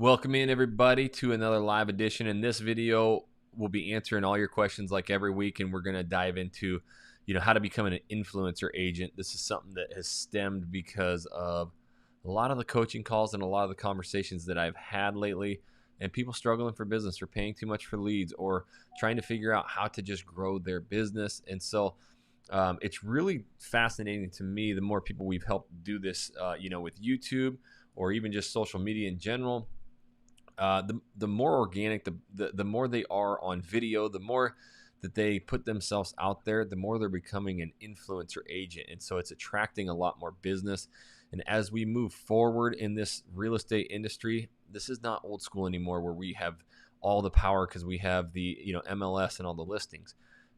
Welcome in everybody to another live edition. In this video, we'll be answering all your questions like every week, and we're going to dive into, how to become an influencer agent. This is something that has stemmed because of a lot of the coaching calls and a lot of the conversations that I've had lately, and people struggling for business or paying too much for leads or trying to figure out how to just grow their business. And so it's really fascinating to me the more people we've helped do this, with YouTube or even just social media in general. The more organic, the more they are on video, the more that they put themselves out there, the more they're becoming an influencer agent. And so it's attracting a lot more business. And as we move forward in this real estate industry, this is not old school anymore where we have all the power because we have the MLS and all the listings.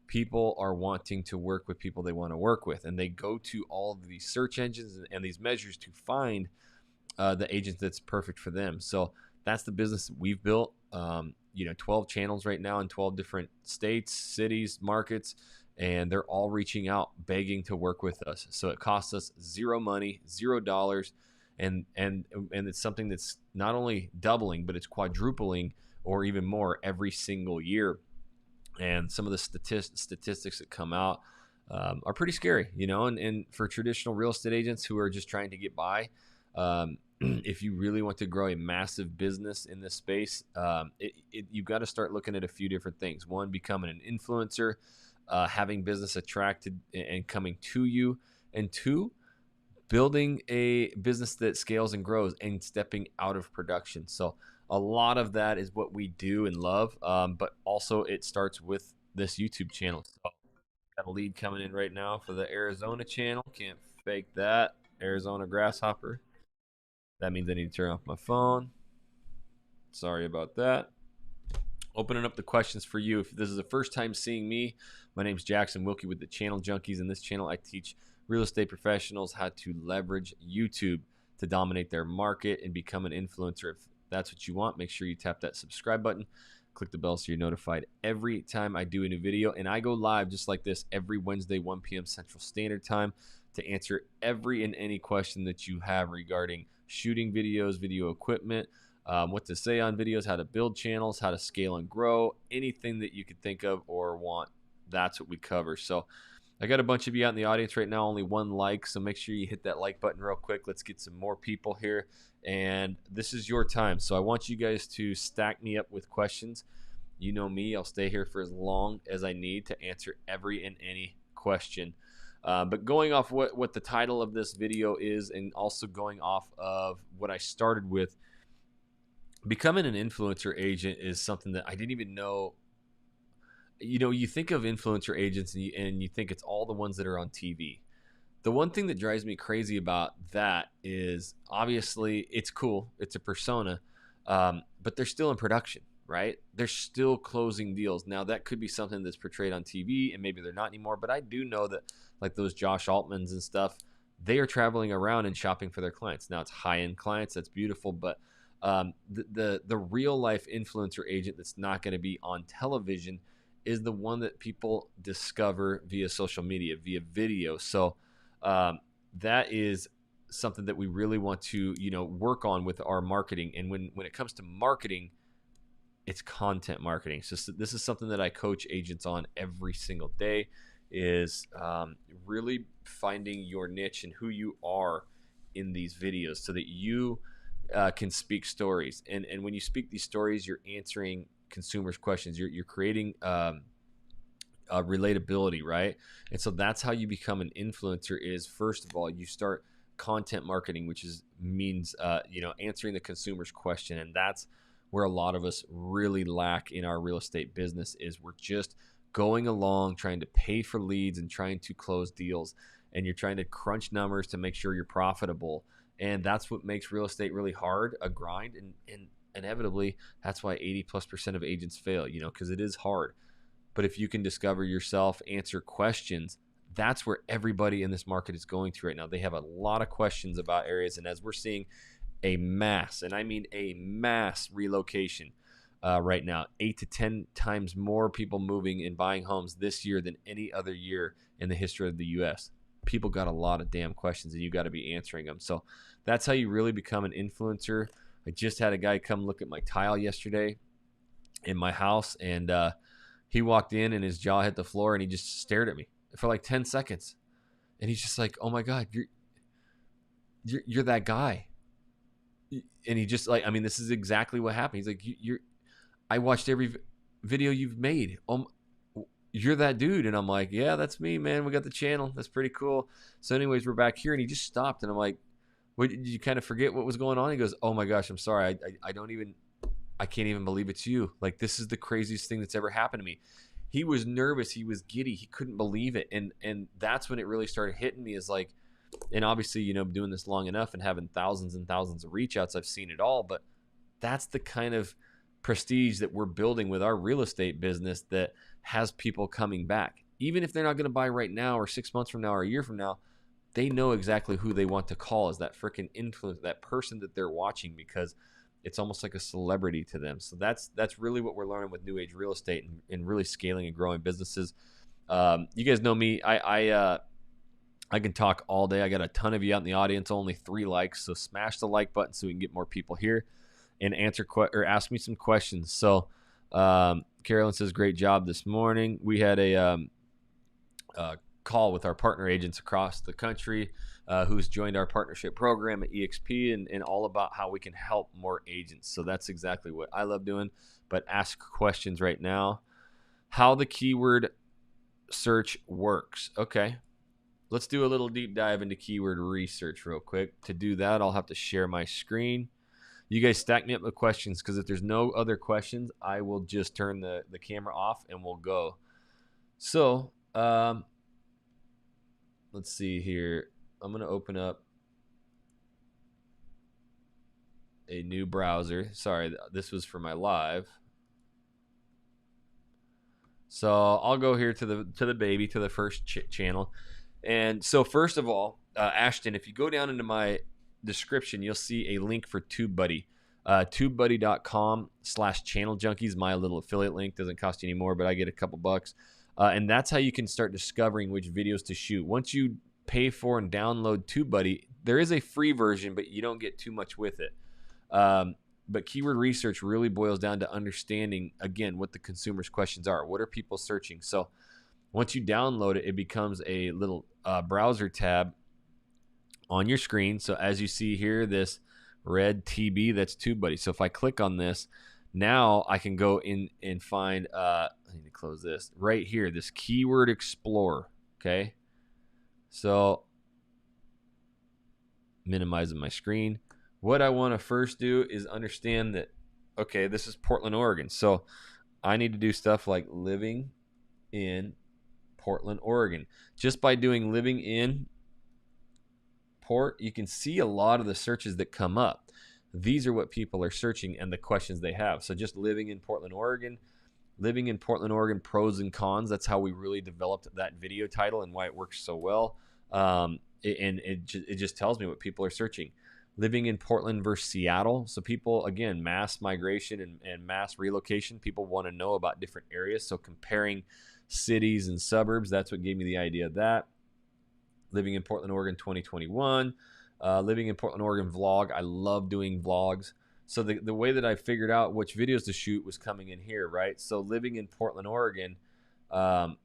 People are wanting to work with people they want to work with, and they go to all of these search engines and these measures to find the agent that's perfect for them. So that's the business that we've built. 12 channels right now in 12 different states, cities, markets, and they're all reaching out, begging to work with us. So it costs us zero money, $0, and it's something that's not only doubling, but it's quadrupling or even more every single year. And some of the statistics that come out are pretty scary, and for traditional real estate agents who are just trying to get by. If you really want to grow a massive business in this space, you've got to start looking at a few different things. One, becoming an influencer, having business attracted and coming to you. And two, building a business that scales and grows and stepping out of production. So a lot of that is what we do and love, but also it starts with this YouTube channel. So got a lead coming in right now for the Arizona channel. Can't fake that. Arizona Grasshopper. That means I need to turn off my phone. Sorry about that. Opening up the questions for you. If this is the first time seeing me, my name is Jackson Wilkie with the Channel Junkies. In this channel, I teach real estate professionals how to leverage YouTube to dominate their market and become an influencer. If that's what you want, make sure you tap that subscribe button. Click the bell so you're notified every time I do a new video. And I go live just like this every Wednesday, 1 p.m. Central Standard Time to answer every and any question that you have regarding shooting videos, video equipment, what to say on videos, how to build channels, how to scale and grow, anything that you could think of or want. That's what we cover. So I got a bunch of you out in the audience right now, only one like, so make sure you hit that like button real quick. Let's get some more people here, and this is your time. So I want you guys to stack me up with questions. You know me, I'll stay here for as long as I need to answer every and any question. But going off what the title of this video is, and also going off of what I started with, becoming an influencer agent is something that I didn't even know. You think of influencer agents and you think it's all the ones that are on TV. The one thing that drives me crazy about that is obviously it's cool. It's a persona, but they're still in production, right? They're still closing deals. Now, that could be something that's portrayed on TV, and maybe they're not anymore, but I do know that like those Josh Altmans and stuff, they are traveling around and shopping for their clients. Now, it's high-end clients. That's beautiful, but the real-life influencer agent that's not going to be on television is the one that people discover via social media, via video. So that is something that we really want to work on with our marketing. And when it comes to marketing, it's content marketing. So this is something that I coach agents on every single day, is really finding your niche and who you are in these videos so that you can speak stories. And when you speak these stories, you're answering consumers' questions. You're creating relatability, right? And so that's how you become an influencer. Is first of all, you start content marketing, which means answering the consumer's question. And that's where a lot of us really lack in our real estate business. Is we're just going along trying to pay for leads and trying to close deals, and you're trying to crunch numbers to make sure you're profitable. And that's what makes real estate really hard, a grind, and inevitably that's why 80+% of agents fail, because it is hard. But if you can discover yourself, answer questions, that's where everybody in this market is going to right now. They have a lot of questions about areas, and as we're seeing a mass, and I mean a mass relocation right now, 8 to 10 times more people moving and buying homes this year than any other year in the history of the U.S. People got a lot of damn questions, and you got to be answering them. So that's how you really become an influencer. I just had a guy come look at my tile yesterday in my house, and he walked in and his jaw hit the floor and he just stared at me for like 10 seconds. And he's just like, "Oh my God, you're that guy." And he just like, I mean, this is exactly what happened. He's like, I watched every video you've made. You're that dude. And I'm like, yeah, that's me, man. We got the channel. That's pretty cool. So anyways, we're back here, and he just stopped, and I'm like, what, did you kind of forget what was going on? He goes, oh my gosh, I'm sorry. I can't even believe it's you. Like, this is the craziest thing that's ever happened to me. He was nervous. He was giddy. He couldn't believe it. And that's when it really started hitting me, is like, and obviously, you know, doing this long enough and having thousands and thousands of reach outs, I've seen it all. But that's the kind of prestige that we're building with our real estate business that has people coming back. Even if they're not going to buy right now or 6 months from now or a year from now, they know exactly who they want to call as that freaking influence, that person that they're watching, because it's almost like a celebrity to them. So that's really what we're learning with new age real estate and really scaling and growing businesses. You guys know me. I can talk all day. I got a ton of you out in the audience, only 3 likes. So smash the like button so we can get more people here and or ask me some questions. So Carolyn says, great job this morning. We had a call with our partner agents across the country who's joined our partnership program at EXP, and all about how we can help more agents. So that's exactly what I love doing. But ask questions right now. How the keyword search works. Okay. Let's do a little deep dive into keyword research real quick. To do that, I'll have to share my screen. You guys stack me up with questions, because if there's no other questions, I will just turn the camera off and we'll go. So let's see here. I'm going to open up a new browser. Sorry, this was for my live. So I'll go here to the first channel. And so first of all, Ashton, if you go down into my description, you'll see a link for TubeBuddy. TubeBuddy.com/channel junkies, my little affiliate link. Doesn't cost you any more, but I get a couple bucks. And that's how you can start discovering which videos to shoot. Once you pay for and download TubeBuddy, there is a free version, but you don't get too much with it. But keyword research really boils down to understanding, again, what the consumer's questions are. What are people searching? So once you download it, it becomes a little browser tab on your screen. So as you see here, this red TB, that's TubeBuddy. So if I click on this, now I can go in and find, I need to close this, right here, this Keyword Explorer, okay? So minimizing my screen. What I want to first do is understand that, okay, this is Portland, Oregon. So I need to do stuff like living in Portland, Oregon. Just by doing living in Port, you can see a lot of the searches that come up. These are what people are searching and the questions they have. So just living in Portland, Oregon, pros and cons. That's how we really developed that video title and why it works so well. And it just tells me what people are searching. Living in Portland versus Seattle. So people, again, mass migration and mass relocation. People want to know about different areas. So comparing cities and suburbs, that's what gave me the idea of that. Living in Portland, Oregon 2021. Living in Portland, Oregon vlog. I love doing vlogs. So the way that I figured out which videos to shoot was coming in here, right? So living in Portland, Oregon, and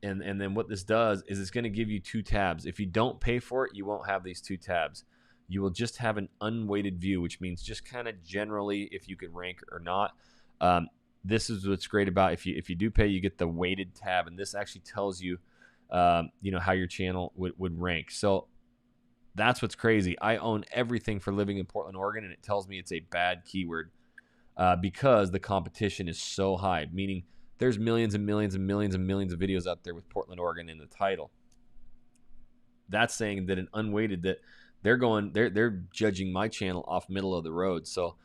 then what this does is it's going to give you 2 tabs. If you don't pay for it, you won't have these 2 tabs. You will just have an unweighted view, which means just kind of generally if you can rank or not. This is what's great about if you do pay, you get the weighted tab, and this actually tells you, you know, how your channel would rank. So that's what's crazy. I own everything for living in Portland, Oregon, and it tells me it's a bad keyword because the competition is so high, meaning there's millions and millions and millions and millions of videos out there with Portland, Oregon in the title. That's saying that an unweighted, that they're judging my channel off middle of the road. So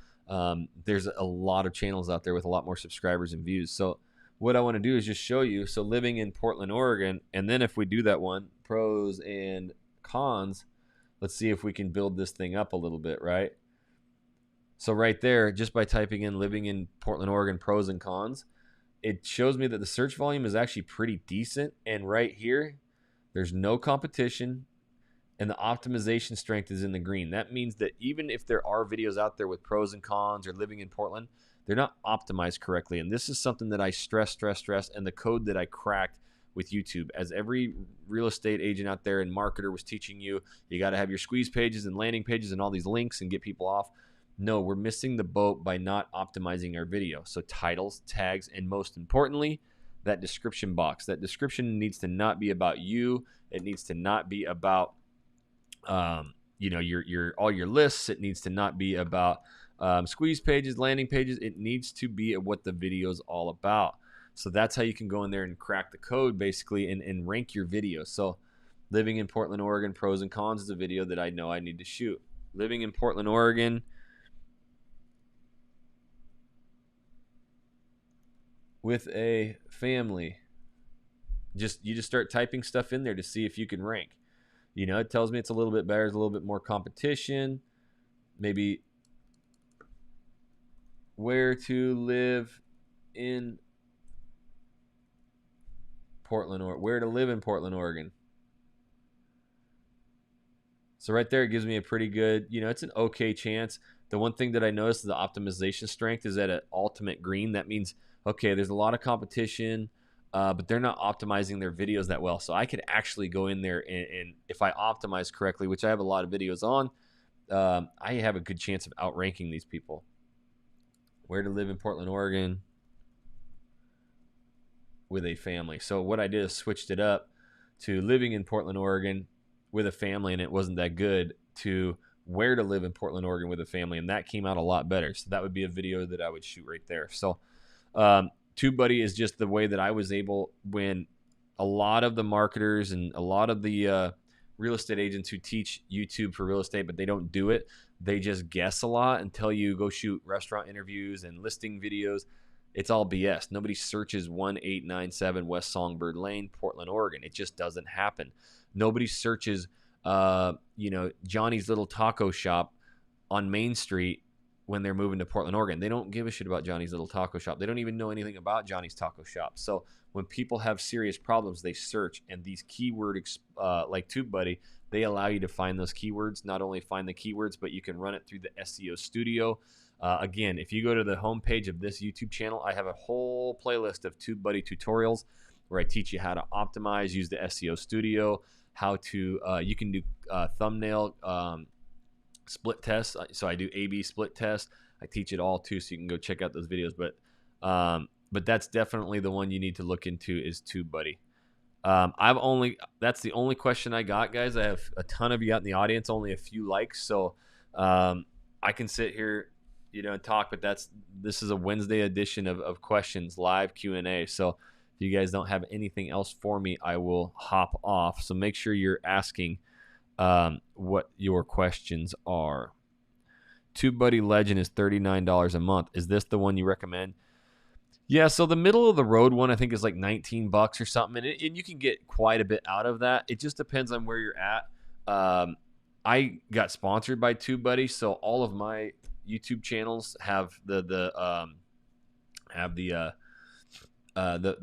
there's a lot of channels out there with a lot more subscribers and views. So what I want to do is just show you. So living in Portland, Oregon, and then if we do that one, pros and cons, let's see if we can build this thing up a little bit, right? So right there, just by typing in living in Portland, Oregon, pros and cons, it shows me that the search volume is actually pretty decent. And right here, there's no competition. and the optimization strength is in the green. That means that even if there are videos out there with pros and cons or living in Portland, they're not optimized correctly. And this is something that I stress, and the code that I cracked with YouTube. As every real estate agent out there and marketer was teaching you, you got to have your squeeze pages and landing pages and all these links and get people off. No, we're missing the boat by not optimizing our video. So titles, tags, and most importantly, that description box. That description needs to not be about you. It needs to not be about your all your lists. It needs to not be about squeeze pages, landing pages. It needs to be what the video is all about. So that's how you can go in there and crack the code basically and rank your video. So living in Portland, Oregon, pros and cons is a video that I know I need to shoot. Living in Portland, Oregon with a family. You just start typing stuff in there to see if you can rank. You know, it tells me it's a little bit better, there's a little bit more competition. Maybe where to live in Portland, or where to live in Portland, Oregon. So right there, it gives me a pretty good, it's an okay chance. The one thing that I noticed is the optimization strength is at an ultimate green. That means, okay, there's a lot of competition, but they're not optimizing their videos that well. So I could actually go in there and if I optimize correctly, which I have a lot of videos on, I have a good chance of outranking these people. Where to live in Portland, Oregon with a family. So what I did is switched it up to living in Portland, Oregon with a family, and it wasn't that good, to where to live in Portland, Oregon with a family, and that came out a lot better. So that would be a video that I would shoot right there. So TubeBuddy is just the way that I was able, when a lot of the marketers and a lot of the real estate agents who teach YouTube for real estate, but they don't do it, they just guess a lot and tell you go shoot restaurant interviews and listing videos. It's all BS. Nobody searches 1897 West Songbird Lane, Portland, Oregon. It just doesn't happen. Nobody searches, Johnny's Little Taco Shop on Main Street when they're moving to Portland, Oregon. They don't give a shit about Johnny's Little Taco Shop. They don't even know anything about Johnny's Taco Shop. So when people have serious problems, they search, and these keywords like TubeBuddy, they allow you to find those keywords. Not only find the keywords, but you can run it through the SEO Studio. Again, if you go to the homepage of this YouTube channel, I have a whole playlist of TubeBuddy tutorials where I teach you how to optimize, use the SEO Studio, how to you can do thumbnail split tests. So I do A/B split test. I teach it all too, so you can go check out those videos. But that's definitely the one you need to look into is TubeBuddy. That's the only question I got, guys. I have a ton of you out in the audience, only a few likes, so I can sit here, and talk. But this is a Wednesday edition of questions, live Q&A. So if you guys don't have anything else for me, I will hop off. So make sure you're asking what your questions are. TubeBuddy Legend is $39 a month. Is this the one you recommend? Yeah, so the middle of the road one I think is like $19 or something, and you can get quite a bit out of that. It just depends on where you're at. I got sponsored by TubeBuddy, so all of my YouTube channels have the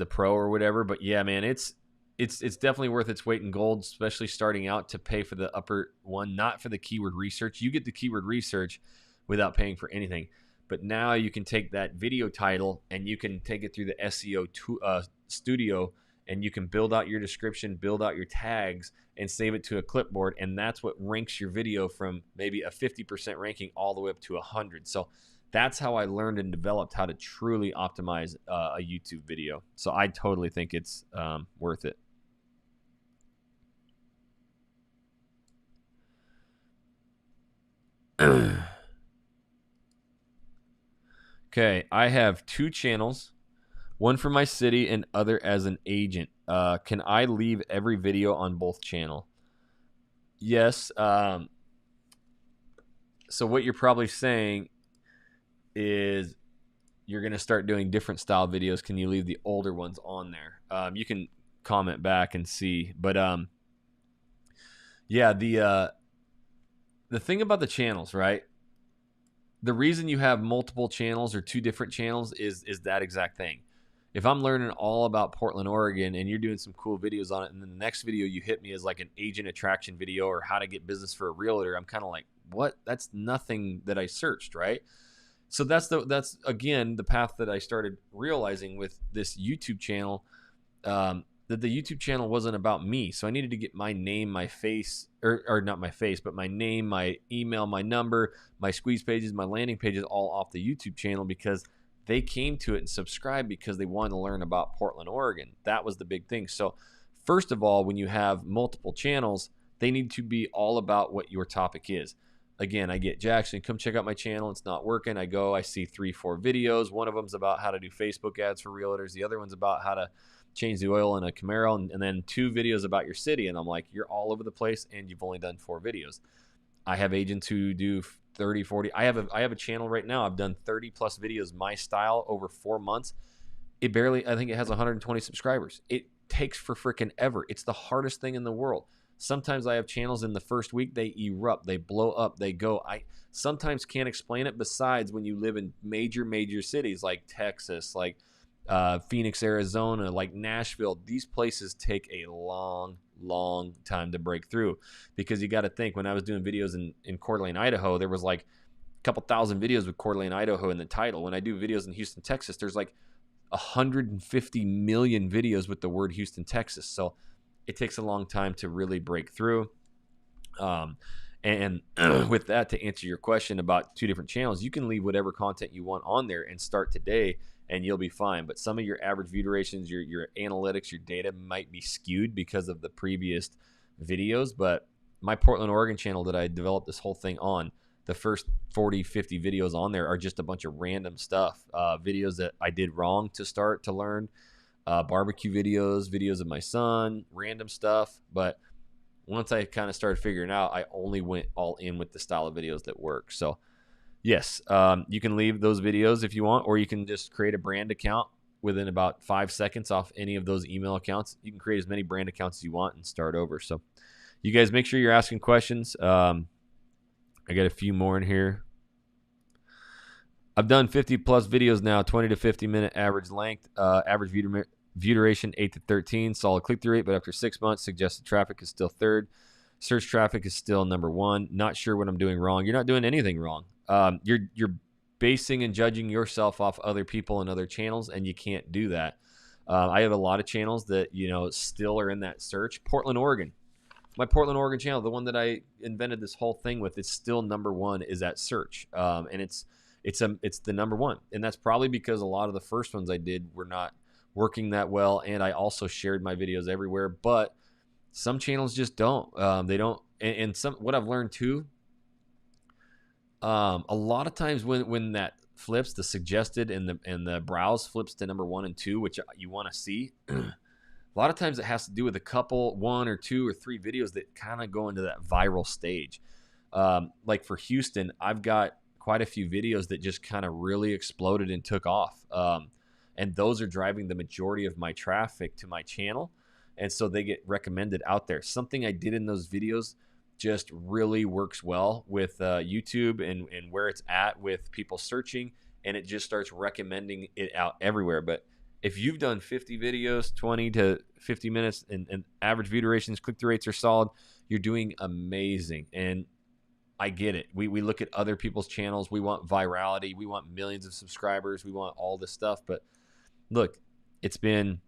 pro or whatever. But yeah, man, it's definitely worth its weight in gold, especially starting out, to pay for the upper one, not for the keyword research. You get the keyword research without paying for anything. But now you can take that video title and you can take it through the SEO Studio, and you can build out your description, build out your tags, and save it to a clipboard. And that's what ranks your video from maybe a 50% ranking all the way up to 100. So that's how I learned and developed how to truly optimize a YouTube video. So I totally think it's worth it. Okay, I have 2 channels, one for my city and other as an agent. Can I leave every video on both channel? Yes. So what you're probably saying is you're going to start doing different style videos. Can you leave the older ones on there? You can comment back and see. But yeah, the thing about the channels, right? The reason you have multiple channels or 2 different channels is that exact thing. If I'm learning all about Portland, Oregon, and you're doing some cool videos on it, and then the next video you hit me as like an agent attraction video or how to get business for a realtor, I'm kind of like, what? That's nothing that I searched, right? So that's again the path that I started realizing with this YouTube channel, that the YouTube channel wasn't about me. So I needed to get my name, my face, or not my face, but my name, my email, my number, my squeeze pages, my landing pages, all off the YouTube channel, because they came to it and subscribed because they wanted to learn about Portland, Oregon. That was the big thing. So first of all, when you have multiple channels, they need to be all about what your topic is. Again, I get, Jackson, come check out my channel. It's not working. I go, I see 3-4 videos. One of them's about how to do Facebook ads for realtors. The other one's about how to change the oil in a Camaro, and then 2 videos about your city. And I'm like, you're all over the place and you've only done 4 videos. I have agents who do 30, 40. I have a channel right now. I've done 30 plus videos, my style, over 4 months. It barely, I think it has 120 subscribers. It takes for freaking ever. It's the hardest thing in the world. Sometimes I have channels in the first week, they erupt, they blow up, they go. I sometimes can't explain it, besides when you live in major cities like Texas, like Phoenix, Arizona, like Nashville. These places take a long time to break through, because you got to think, when I was doing videos in Coeur d'Alene, Idaho, there was like a couple thousand videos with Coeur d'Alene, Idaho in the title. When I do videos in Houston, Texas, there's like 150 million videos with the word Houston, Texas. So it takes a long time to really break through. And with that, to answer your question about 2 different channels, you can leave whatever content you want on there and start today, and you'll be fine. But some of your average view durations, your analytics, your data might be skewed because of the previous videos. But my Portland, Oregon channel that I developed this whole thing on, the first 40, 50 videos on there are just a bunch of random stuff, videos that I did wrong to start to learn, barbecue videos of my son, random stuff. But once I kind of started figuring out, I only went all in with the style of videos that work. So yes, you can leave those videos if you want, or you can just create a brand account within about 5 seconds off any of those email accounts. You can create as many brand accounts as you want and start over. So you guys make sure you're asking questions. I got a few more in here. I've done 50 plus videos now, 20 to 50 minute average length, average view duration 8 to 13, solid click-through rate, but after 6 months, suggested traffic is still 3rd. Search traffic is still number 1. Not sure what I'm doing wrong. You're not doing anything wrong. You're basing and judging yourself off other people and other channels, and you can't do that. I have a lot of channels that, still are in that search. Portland, Oregon. My Portland, Oregon channel, the one that I invented this whole thing with, it's still number 1 is at search. And it's the number 1. And that's probably because a lot of the first ones I did were not working that well, and I also shared my videos everywhere. But some channels just don't. They don't. And some, what I've learned too, a lot of times when that flips, the suggested and the browse flips to number 1 and 2, which you want to see. A lot of times it has to do with a couple, 1 or 2 or 3 videos that kind of go into that viral stage. Like for Houston, I've got quite a few videos that just kind of really exploded and took off. And those are driving the majority of my traffic to my channel. And so they get recommended out there. Something I did in those videos just really works well with YouTube and where it's at with people searching, and it just starts recommending it out everywhere. But if you've done 50 videos, 20 to 50 minutes, and average view durations, click-through rates are solid, you're doing amazing. And I get it. We look at other people's channels. We want virality. We want millions of subscribers. We want all this stuff. But look, it's been,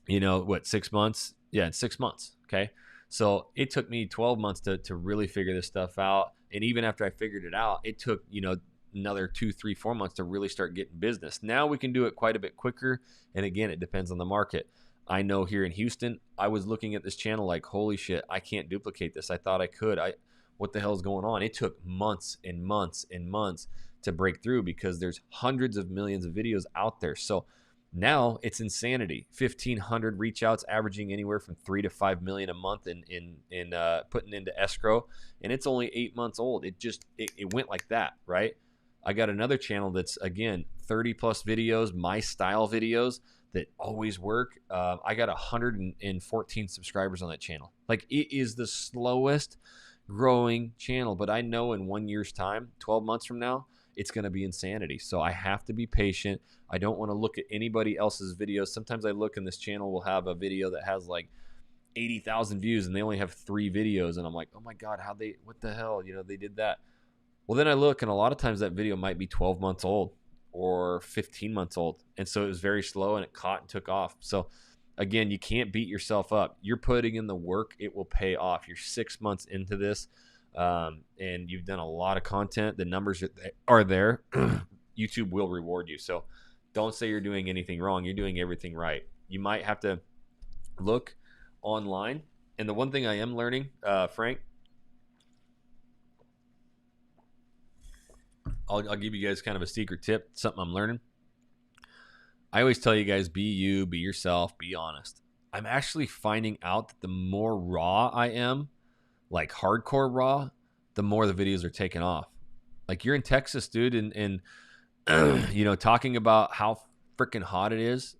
6 months? Yeah, it's 6 months. Okay. So it took me 12 months to really figure this stuff out. And even after I figured it out, it took, another 2, 3, 4 months to really start getting business. Now we can do it quite a bit quicker. And again, it depends on the market. I know here in Houston, I was looking at this channel like, holy shit, I can't duplicate this. I thought I could. What the hell is going on? It took months and months and months to break through because there's hundreds of millions of videos out there. So now it's insanity. 1,500 reach outs, averaging anywhere from 3 to 5 million a month in putting into escrow, and it's only 8 months old. It went like that, right? I got another channel that's, again, 30 plus videos, my style videos that always work. I got 114 subscribers on that channel. Like, it is the slowest growing channel, but I know in 1 year's time, 12 months from now, it's going to be insanity. So I have to be patient. I don't want to look at anybody else's videos. Sometimes I look and this channel will have a video that has like 80,000 views and they only have 3 videos. And I'm like, oh my God, what the hell? They did that. Well, then I look and a lot of times that video might be 12 months old or 15 months old. And so it was very slow and it caught and took off. So again, you can't beat yourself up. You're putting in the work. It will pay off. You're 6 months into this, and you've done a lot of content. The numbers are there. YouTube will reward you. So don't say you're doing anything wrong. You're doing everything right. You might have to look online. And the one thing I am learning, Frank, I'll give you guys kind of a secret tip, something I'm learning. I always tell you guys, be you, be yourself, be honest. I'm actually finding out that the more raw I am, like hardcore raw, the more the videos are taking off. Like you're in Texas, dude, and talking about how freaking hot it is.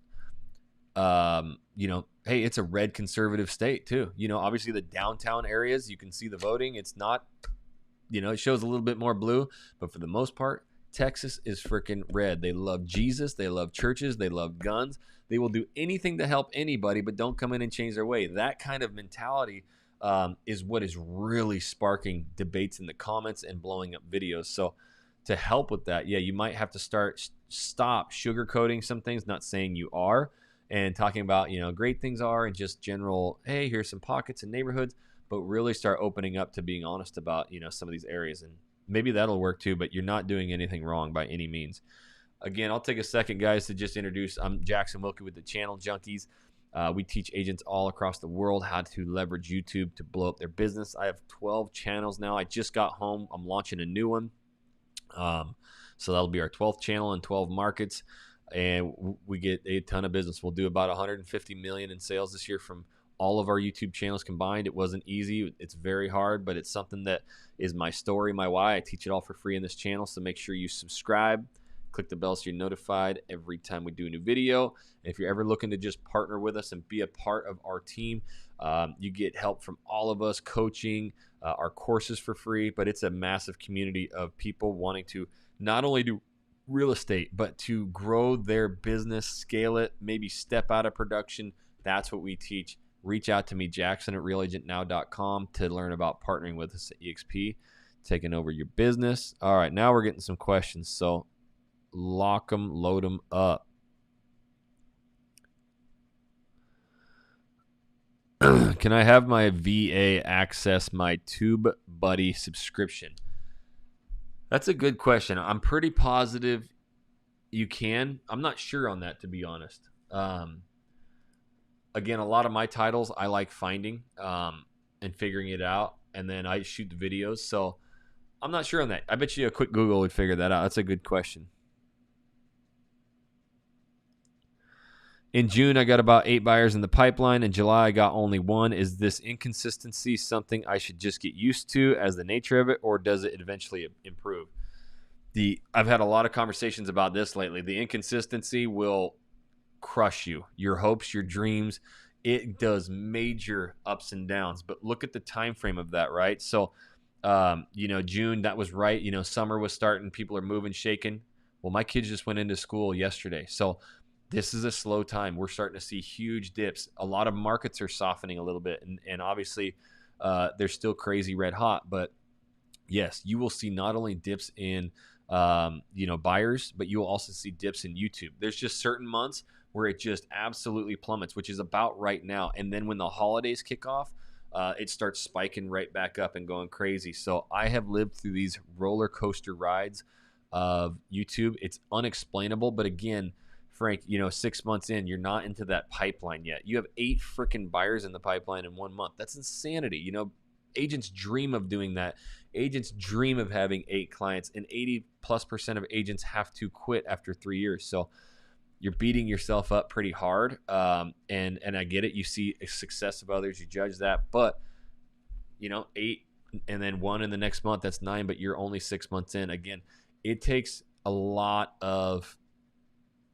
Hey, it's a red conservative state too. Obviously the downtown areas, you can see the voting. It's not, it shows a little bit more blue, but for the most part, Texas is freaking red. They love Jesus. They love churches. They love guns. They will do anything to help anybody, but don't come in and change their way. That kind of mentality is what is really sparking debates in the comments and blowing up videos. So to help with that, yeah, you might have to stop sugarcoating some things, not saying you are, and talking about, great things are and just general, hey, here's some pockets and neighborhoods, but really start opening up to being honest about, some of these areas. And maybe that'll work too, but you're not doing anything wrong by any means. Again, I'll take a second, guys, to just introduce. I'm Jackson Wilkie with the Channel Junkies. We teach agents all across the world how to leverage YouTube to blow up their business. I have 12 channels now. I just got home. I'm launching a new one. So that'll be our 12th channel in 12 markets. And we get a ton of business. We'll do about 150 million in sales this year from all of our YouTube channels combined. It wasn't easy. It's very hard, but it's something that is my story, my why. I teach it all for free in this channel. So make sure you subscribe, click the bell so you're notified every time we do a new video. And if you're ever looking to just partner with us and be a part of our team, you get help from all of us, coaching, our courses for free, but it's a massive community of people wanting to not only do real estate, but to grow their business, scale it, maybe step out of production. That's what we teach. Reach out to me, jackson@realagentnow.com, to learn about partnering with us at EXP, taking over your business. All right, now we're getting some questions. So lock them, load them up. Can I have my VA access my TubeBuddy subscription? That's a good question. I'm pretty positive you can. I'm not sure on that, to be honest. Again, a lot of my titles I like finding and figuring it out, and then I shoot the videos. So I'm not sure on that. I bet you a quick Google would figure that out. That's a good question. In June, I got about 8 buyers in the pipeline. In July, I got only 1. Is this inconsistency something I should just get used to as the nature of it, or does it eventually improve? I've had a lot of conversations about this lately. The inconsistency will crush you, your hopes, your dreams. It does major ups and downs, but look at the time frame of that, right? So, June, that was right. Summer was starting, people are moving, shaking. Well, my kids just went into school yesterday. So this is a slow time. We're starting to see huge dips. A lot of markets are softening a little bit, and obviously they're still crazy red hot. But yes, you will see not only dips in buyers, but you will also see dips in YouTube. There's just certain months where it just absolutely plummets, which is about right now. And then when the holidays kick off, it starts spiking right back up and going crazy. So I have lived through these roller coaster rides of YouTube. It's unexplainable, but again, Frank, 6 months in, you're not into that pipeline yet. You have 8 freaking buyers in the pipeline in 1 month. That's insanity. Agents dream of doing that. Agents dream of having 8 clients, and 80+% of agents have to quit after 3 years. So you're beating yourself up pretty hard. And I get it. You see a success of others, you judge that, but 8 and then 1 in the next month, that's 9, but you're only 6 months in. Again, it takes a lot of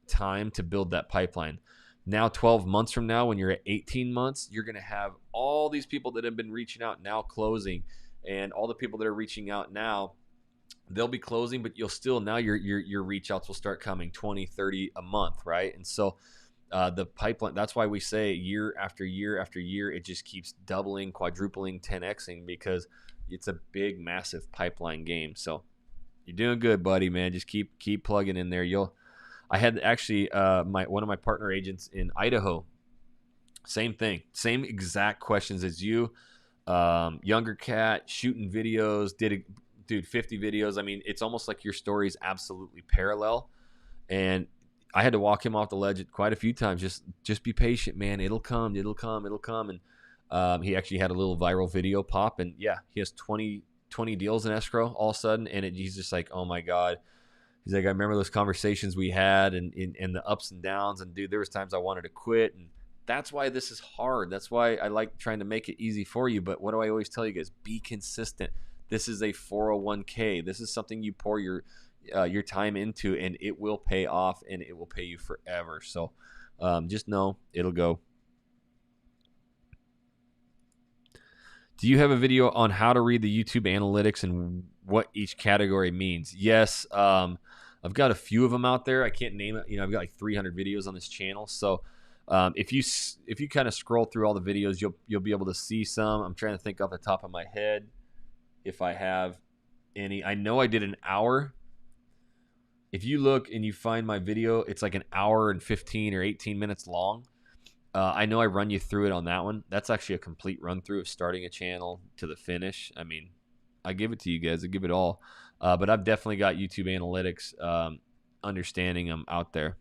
time to build that pipeline. Now 12 months from now, when you're at 18 months, you're going to have all these people that have been reaching out now closing, and all the people that are reaching out now they'll be closing, but you'll still, now your reach outs will start coming 20, 30 a month, right? And so the pipeline, that's why we say year after year after year, it just keeps doubling, quadrupling, 10xing, because it's a big, massive pipeline game. So you're doing good, buddy, man. Just keep plugging in there. I had actually one of my partner agents in Idaho. Same thing, same exact questions as you. Younger cat, shooting videos, dude 50 videos. I mean, it's almost like your story is absolutely parallel. And I had to walk him off the ledge quite a few times. Just be patient, man. It'll come. And he actually had a little viral video pop, and yeah, he has 20 deals in escrow all of a sudden, and he's just like, oh my god. He's like, I remember those conversations we had, and the ups and downs, and dude, there was times I wanted to quit, and that's why this is hard. That's why I like trying to make it easy for you. But what do I always tell you guys? Be consistent. This is a 401k. This is something you pour your time into, and it will pay off, and it will pay you forever. So just know it'll go. Do you have a video on how to read the YouTube analytics and what each category means? Yes. I've got a few of them out there. I can't name it. I've got like 300 videos on this channel. So if you kind of scroll through all the videos, you'll be able to see some. I'm trying to think off the top of my head if I have any. I know I did an hour. If you look and you find my video, it's like an hour and 15 or 18 minutes long. I know I run you through it on that one. That's actually a complete run through of starting a channel to the finish. I mean, I give it to you guys. I give it all. But I've definitely got YouTube analytics, understanding them out there.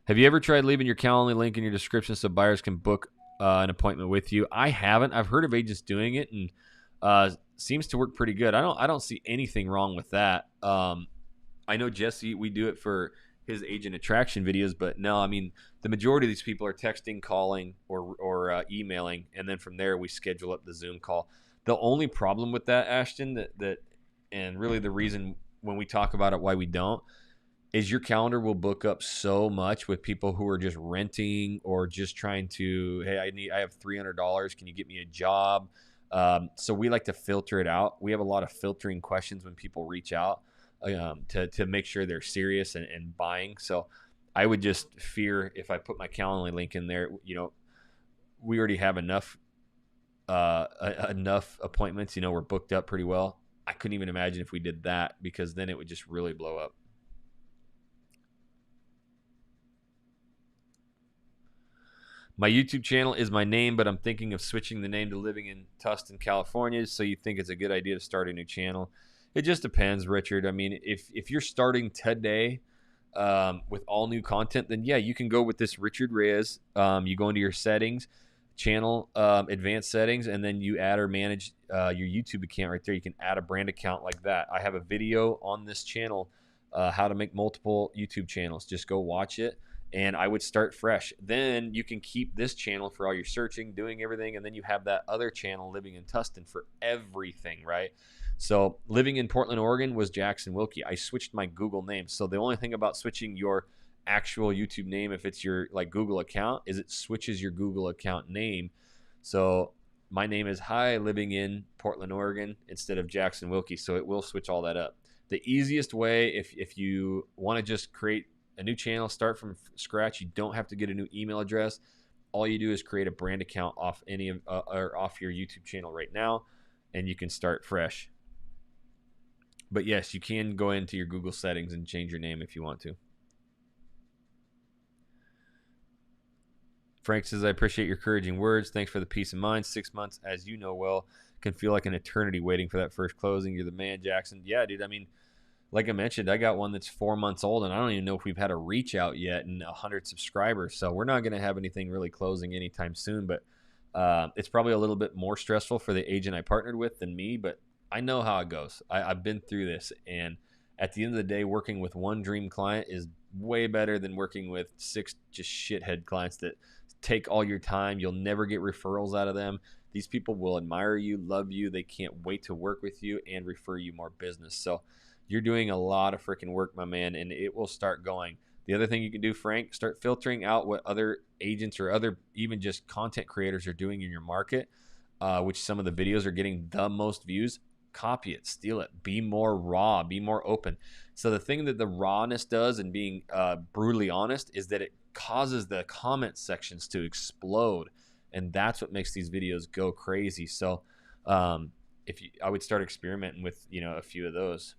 Have you ever tried leaving your Calendly link in your description so buyers can book an appointment with you? I haven't. I've heard of agents doing it, and seems to work pretty good. I don't see anything wrong with that. I know Jesse, we do it for his agent attraction videos, but no, I mean, the majority of these people are texting, calling, or emailing, and then from there we schedule up the Zoom call. The only problem with that, Ashton, that and really the reason when we talk about it why we don't, is your calendar will book up so much with people who are just renting or just trying to, hey, I have $300, can you get me a job? So we like to filter it out. We have a lot of filtering questions when people reach out to make sure they're serious and buying. So I would just fear if I put my Calendly link in there, we already have enough appointments, we're booked up pretty well. I couldn't even imagine if we did that, because then it would just really blow up. My YouTube channel is my name, but I'm thinking of switching the name to Living in Tustin, California. So you think it's a good idea to start a new channel? It just depends, Richard. I mean, if you're starting today with all new content, then yeah, you can go with this Richard Reyes. You go into your settings, channel advanced settings, and then you add or manage your YouTube account right there. You can add a brand account like that. I have a video on this channel, how to make multiple YouTube channels. Just go watch it. And I would start fresh. Then you can keep this channel for all your searching, doing everything, and then you have that other channel, Living in Tustin, for everything, right? So living in Portland, Oregon was Jackson Wilkie. I switched my Google name. So the only thing about switching your actual YouTube name, if it's your like Google account, is it switches your Google account name. So my name is Living in Portland, Oregon, instead of Jackson Wilkie. So it will switch all that up. The easiest way, if you want to just create a new channel, start from scratch, you don't have to get a new email address. All you do is create a brand account off off your YouTube channel right now, and you can start fresh. But yes, you can go into your Google settings and change your name if you want to. Frank says, I appreciate your encouraging words. Thanks for the peace of mind. 6 months, as you know well, can feel like an eternity waiting for that first closing. You're the man, Jackson. Yeah, dude. I mean, like I mentioned, I got one that's 4 months old, and I don't even know if we've had a reach out yet and 100 subscribers. So we're not going to have anything really closing anytime soon. But it's probably a little bit more stressful for the agent I partnered with than me. But I know how it goes. I've been through this. And at the end of the day, working with one dream client is way better than working with 6 just shithead clients that take all your time. You'll never get referrals out of them. These people will admire you, love you. They can't wait to work with you and refer you more business. So you're doing a lot of freaking work, my man, and it will start going. The other thing you can do, Frank, start filtering out what other agents or other even just content creators are doing in your market. which some of the videos are getting the most views, copy it, steal it, be more raw, be more open. So the thing that the rawness does, and being brutally honest, is that it causes the comment sections to explode, and that's what makes these videos go crazy. So I would start experimenting with a few of those.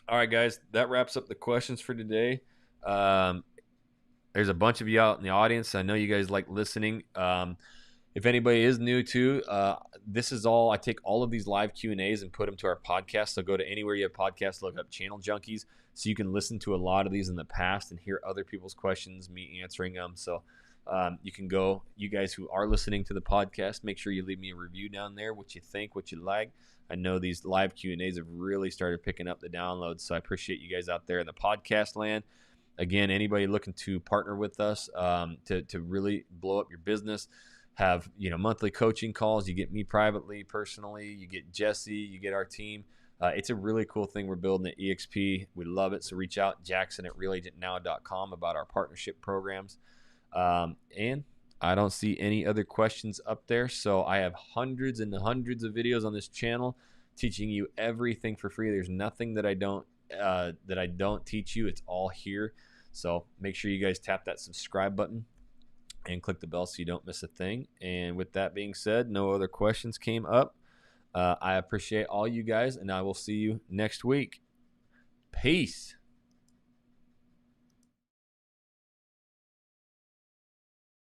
All right, guys, that wraps up the questions for today. There's a bunch of you out in the audience. I know you guys like listening. If anybody is new to, this is all, I take all of these live Q&As and put them to our podcast. So go to anywhere you have podcasts, look up Channel Junkies, so you can listen to a lot of these in the past and hear other people's questions, me answering them. So you can go, you guys who are listening to the podcast, make sure you leave me a review down there, what you think, what you like. I know these live Q&As have really started picking up the downloads, so I appreciate you guys out there in the podcast land. Again, anybody looking to partner with us to really blow up your business, have monthly coaching calls. You get me privately, personally. You get Jesse. You get our team. It's a really cool thing we're building at EXP. We love it. So reach out, Jackson@realagentnow.com, about our partnership programs. And I don't see any other questions up there. So I have hundreds and hundreds of videos on this channel teaching you everything for free. There's nothing that I don't teach you. It's all here. So make sure you guys tap that subscribe button and click the bell so you don't miss a thing. And with that being said, no other questions came up. I appreciate all you guys, and I will see you next week. Peace.